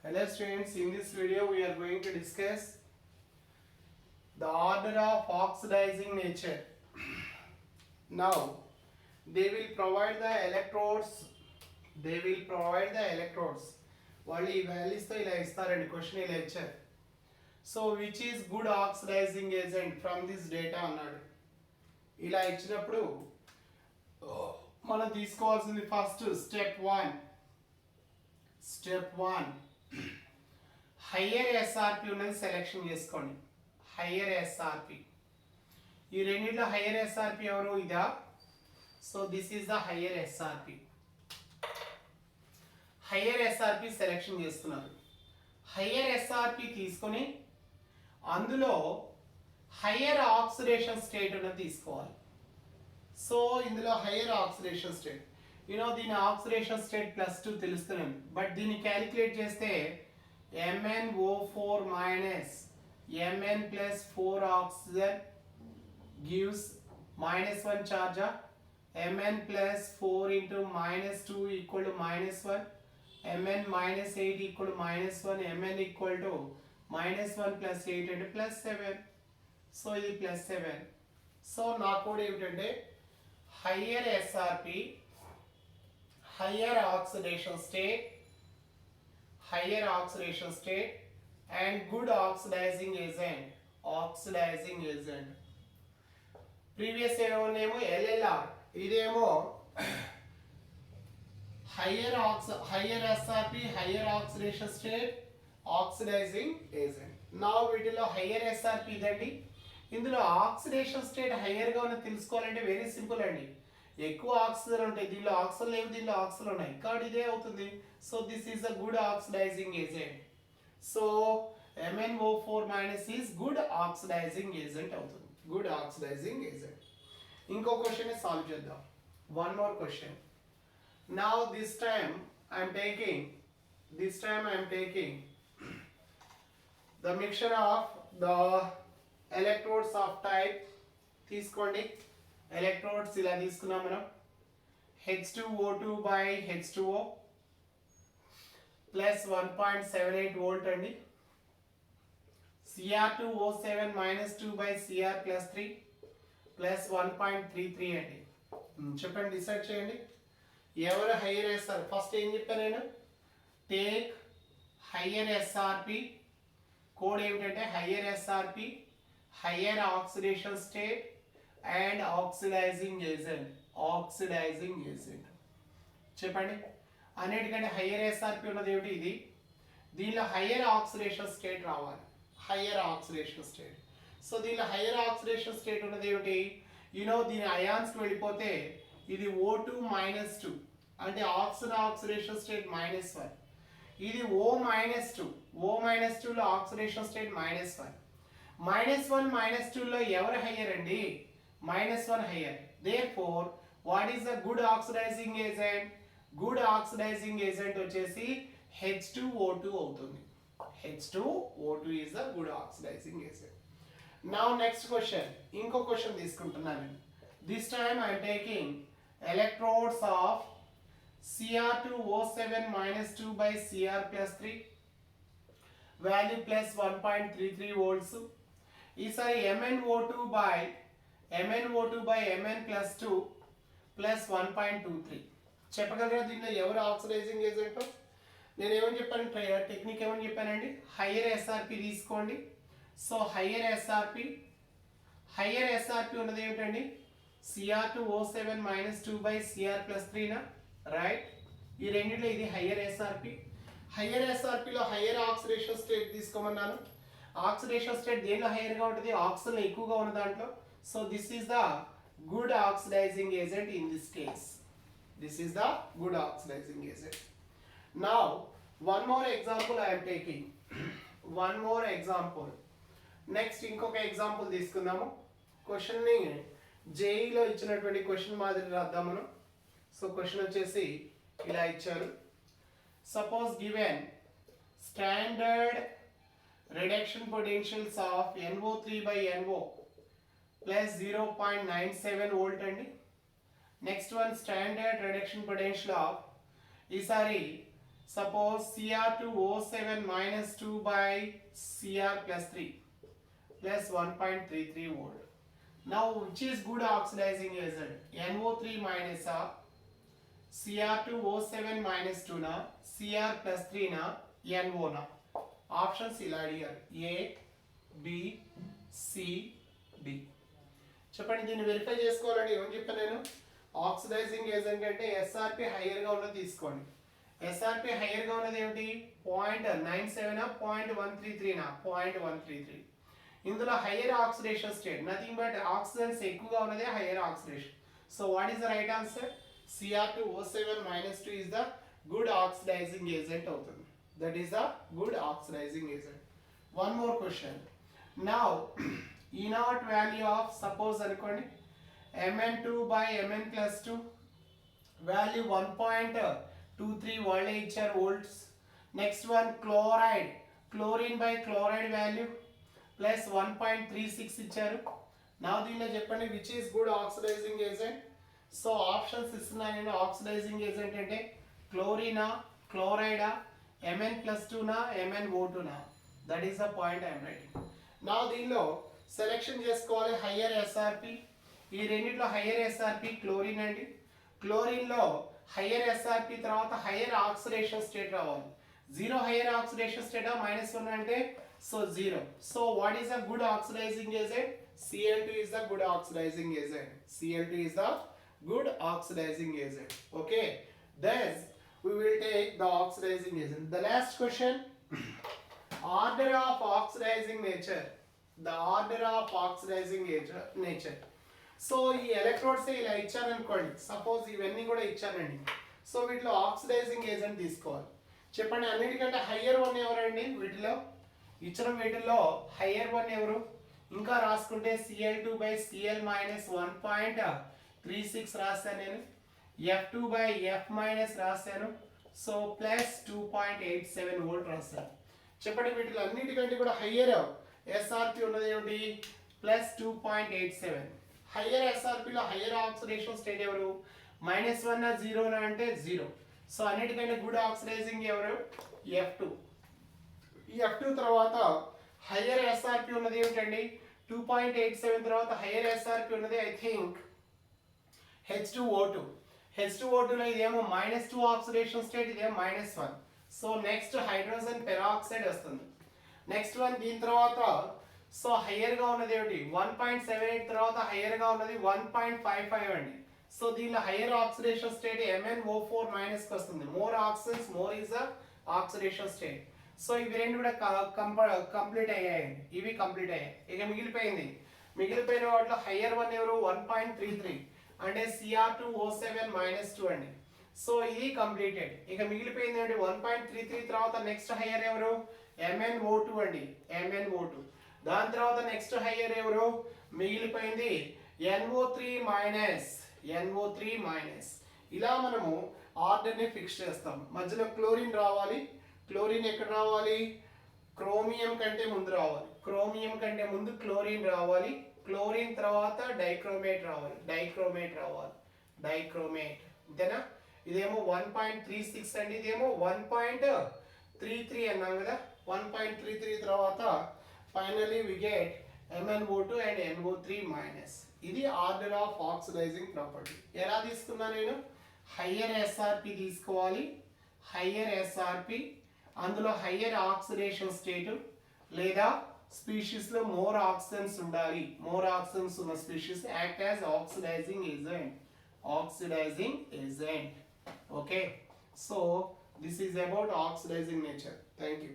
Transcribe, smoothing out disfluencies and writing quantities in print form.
Hello students, in this video we are going to discuss the order of oxidizing nature. Now, they will provide the electrodes. వాళ్ళు ఈ వాల్యూస్తో ఇలా ఇస్తారండి question ఇలా ఇచ్చారు. So which is good oxidizing agent from this data అన్నాడు. ఇలా ఇచ్చినప్పుడు మనం తీసుకోవాల్సింది first step one higher SRP ఉన్నది సెలెక్షన్ చేసుకోండి. హయ్యర్ ఎస్ఆర్పి, ఈ రెండింటిలో హయ్యర్ ఎస్ఆర్పి ఎవరు? ఇదా. So this is the higher SRP. Higher SRP selection చేస్తున్నారు. హయ్యర్ ఎస్ఆర్పి తీసుకొని అందులో హయ్యర్ ఆక్సిడేషన్ స్టేట్ ఉన్నది తీసుకోవాలి. సో ఇందులో హయ్యర్ ఆక్సిడేషన్ స్టేట్, దీని ఆక్సిడేషన్ స్టేట్ +2 తెలుస్తున్నాం. బట్ దీన్ని క్యాలిక్యులేట్ చేస్తే MnO4 minus Mn plus 4 oxygen gives -1 charge. Mn plus 4 into -2 equal to -1. Mn minus 8 equal to -1. Mn equal to -1 plus 8 అంటే +7. So ఇది +7. So నా కూడా ఏమిటంటే higher SRP, higher oxidation state and good oxidizing agent. Previous ఏమో LLR, ఇదేమో higher SRP, higher oxidation state, oxidizing agent. Now వీటిలో higher SRP ఇదండి. ఇందులో ఆక్సిడేషన్ స్టేట్ హయ్యర్ గా ఉన్న తెలుసుకోవాలంటే వెరీ సింపుల్ అండి. ఎక్కువ ఆక్సిజన్ ఉంటాయి, దీనిలో ఆక్సిజన్ లేవు, దీనిలో ఆక్సిజన్ ఉన్నాయి కాబట్టి ఇదే అవుతుంది. So this is a good oxidizing agent. So MnO4 minus is good oxidizing agent అవుతుంది, గుడ్ ఆక్సిడైజింగ్ ఏజెంట్. ఇంకో క్వశ్చన్ సాల్వ్ చేద్దాం. One more question. Now this time I am taking the mixture of the electrodes of type, తీసుకోండి. Electrodes ఇలా తీసుకున్నాం మనం. H2O2 by H2O plus 1.78 volt అండి. Cr2O7 minus 2 by Cr plus 3 plus 1.33 అండి. చెప్పండి, decide చేయండి ఎవరు హైయర్ ఎస్ఆర్. ఫస్ట్ ఏం చెప్పాను నేను? టేక్ హైయర్ ఎస్ఆర్పి, కోడ్ ఏమిటంటే higher SRP, higher oxidation state and oxidizing agent. చెప్పండి, అన్నిటికంటే హయ్యర్ ఎస్ఆర్పి ఉన్నది ఏమిటి? ఇది. దీనిలో హయ్యర్ ఆక్సిడేషన్ స్టేట్ రావాలి, హయ్యర్ ఆక్సిడేషన్ స్టేట్. సో దీనిలో హయ్యర్ ఆక్సిడేషన్ స్టేట్ ఉన్నది ఏమిటి? దీని అయాన్స్కి వెళ్ళిపోతే ఇది O2 -2 అంటే ఆక్సిడేషన్ స్టేట్ -1. ఇది O -2లో ఆక్సిడేషన్ స్టేట్ -1. -1 ఎవరు హయ్యర్ అండి? -1 higher. Therefore, what is the good oxidizing agent? Good oxidizing agent వచ్చేసి H2O2 అవుతుంది. H2O2 is the good oxidizing agent. Now next question. ఇంకో క్వశ్చన్ తీసుకుంటున్నాను. This time I am taking electrodes of Cr2O7 minus 2 by Cr plus 3 value plus 1.33 volts. ఈసారి MnO2 by Mn plus 2 plus 1.23. చెప్పగలరా దీనిలో ఎవరు oxidising agent? నేను ఏమని చెప్పాను, technique ఏమని చెప్పానండి? హయ్యర్ ఎస్ఆర్పి తీసుకోండి. సో హయ్యర్ ఎస్ఆర్పి ఉన్నది ఏమిటండి? Cr2O7 minus 2 by Cr plus 3 నా, రైట్. ఈ రెండింటిలో ఇది హయ్యర్ ఎస్ఆర్పి. హయ్యర్ ఎస్ఆర్పిలో హయ్యర్ ఆక్సిడేషన్ స్టేట్ తీసుకోమన్నాను. ఆక్సిడేషన్ స్టేట్ దేనిలో హయ్యర్గా ఉంటుంది? ఆక్సిజన్ ఎక్కువగా ఉన్న దాంట్లో. So this is the good oxidizing agent in this case. Now one more example I am taking. Next ఇంకొక ఎగ్జాంపుల్ తీసుకుందాము. క్వశ్చన్ ని జేఈలో ఇచ్చినటువంటి క్వశ్చన్ మాదిరి రాద్దాం మనం. సో క్వశ్చన్ వచ్చేసి ఇలా ఇచ్చారు. Suppose given standard reduction potentials of NO3 by NO plus 0.97 volt అండి. Next one standard reduction potential of ఈసారి Suppose Cr2O7 minus 2 by Cr plus 3 plus 1.33 volt. Now which is good oxidizing agent? NO3 minus Cr2O7 minus 2 na Cr plus 3 na NO na. Options ఇలా అడిగారు A, B, C, D. చెప్పండి దీన్ని verify చేసుకోవాలండి. ఏమని చెప్పాను నేను? Oxidising agent అంటే SRP హైయర్గా ఉన్నది తీసుకోండి. ఎస్ఆర్పి హైయర్గా ఉన్నది ఏమిటి? 0.97 0.133 0.133. ఇందులో higher oxidation state nothing but oxygens ఎక్కువగా ఉన్నదే higher oxidation. So what is the right answer? Cr2O7 minus 2 is the good oxidizing agent అవుతుంది. That is the good oxidizing agent. One more question. Now E naught value of suppose అనుకోండి Mn2 by Mn plus 2 value 1.23 వాళ్ళే ఇచ్చారు volts. Next one chloride, chlorine by chloride value plus 1.36 ఇచ్చారు. Now దీనిలో చెప్పండి which is good oxidizing agent. So options ఇస్తున్నా నేను. Oxidising agent అంటే క్లోరినా, క్లోరైడా, Mn plus 2 నా MnO2 నా. That is the point I'm writing. నా దీనిలో సెలెక్షన్ చేసుకోవాలి హయ్యర్ ఎస్ఆర్పి. ఈ రెండిట్లో హయ్యర్ ఎస్ఆర్పి క్లోరిన్ అండి. క్లోరిన్లో హయ్యర్ ఎస్ఆర్పి తర్వాత హయ్యర్ ఆక్సిడేషన్ స్టేట్ రావాలి. జీరో హయ్యర్ ఆక్సిడేషన్ స్టేట్ -1 అంటే so zero. So what is the good oxidizing agent? Cl2 is the good oxidizing agent. Cl2 is the good oxidizing agent. Okay, thus we will take the oxidizing agent. The last question, order of oxidizing nature. The order of oxidizing nature. So ఈ electrodes ఇలా ఇచ్చారనుకోండి, suppose ఇవన్నీ కూడా ఇచ్చానండి. So వీటిలో oxidising agent తీసుకోవాలి. చెప్పండి అన్నిటికంటే హయ్యర్ వన్ ఎవరండి? వీటిలో ఇచ్చిన వీటిల్లో హయ్యర్ వన్ ఎవరు? ఇంకా రాసుకుంటే Cl2 by Cl minus 1.36 రాశాను నేను. F2 by F minus రాశాను. సో ప్లస్ 2.87 వోల్ట్ రాశాను. చెప్పండి వీటిలో అన్నిటికంటే కూడా హయ్యర్ ఎస్ఆర్పి ఉన్నది ఏమిటి? ప్లస్ 2.87. హయ్యర్ ఎస్ఆర్పిలో హయ్యర్ ఆక్సిడేషన్ స్టేట్ ఎవరు? -1 0 అంటే 0. సో అన్నిటికంటే గుడ్ ఆక్సిడైజింగ్ ఎవరు? F2. ఈ F2 తర్వాత హయ్యర్ ఎస్ఆర్పి ఉన్నది ఏమిటండి? 2.87 తర్వాత హయ్యర్ ఎస్ఆర్పి ఉన్నది ఐ థింక్ H2O2. H2O2లో ఇదేమో -2 ఆక్సిడేషన్ స్టేట్, ఇదేమో -1. సో నెక్స్ట్ హైడ్రోజన్ పెరాక్సైడ్ వస్తుంది. నెక్స్ట్ వన్ దీని తర్వాత సో హయ్యర్గా ఉన్నది ఏమిటి? 1.78 తర్వాత హయ్యర్గా ఉన్నది 1.55 అండి. సో దీనిలో హయ్యర్ ఆక్సిడేషన్ స్టేట్ MnO4 మైనస్కి వస్తుంది. More oxygens more is the oxidation state. So ఇవి రెండు కూడా కంప్లీట్ అయ్యాయి. ఇవి కంప్లీట్ అయ్యాయి. ఇక మిగిలిపోయిన వాటిలో హయ్యర్ వన్ ఎవరు? 1.33 అంటే Cr2O7 minus 2 అండి. సో ఇది కంప్లీటెడ్. ఇక మిగిలిపోయింది ఏంటి? 1.33 తర్వాత నెక్స్ట్ హయ్యర్ ఎవరు? MnO2 అండి. MnO2. దాని తర్వాత నెక్స్ట్ హయ్యర్ ఎవరు? మిగిలిపోయింది NO3 మైనస్. ఇలా మనము ఆర్డర్ని ఫిక్స్ చేస్తాం. మధ్యలో క్లోరిన్ రావాలి. క్లోరిన్ ఎక్కడ రావాలి? క్రోమియం కంటే ముందు రావాలి. క్రోమియం కంటే ముందు క్లోరిన్ రావాలి. క్లోరిన్ తర్వాత డైక్రోమేట్ రావాలి. డైక్రోమేట్ అంతేనా? ఇదేమో 1.36 అండి, ఇదేమో 1.33 అన్నాం కదా. 1.33 తర్వాత finally we get MnO2 and NO3 minus. ఇది ఆర్డర్ ఆఫ్ ఆక్సిడైజింగ్ ప్రాపర్టీ. ఎలా తీసుకున్నా నేను? హయ్యర్ ఎస్ఆర్పి తీసుకోవాలి. హయ్యర్ ఎస్ఆర్పి అందులో హయ్యర్ ఆక్సిడేషన్ స్టేట్ లేదా స్పీషీస్ లో మోర్ ఆక్సిజన్స్ ఉండాలి. మోర్ ఆక్సిజన్స్ ఉన్న species act as oxidizing agent. Okay, so this is about oxidizing nature. Thank you.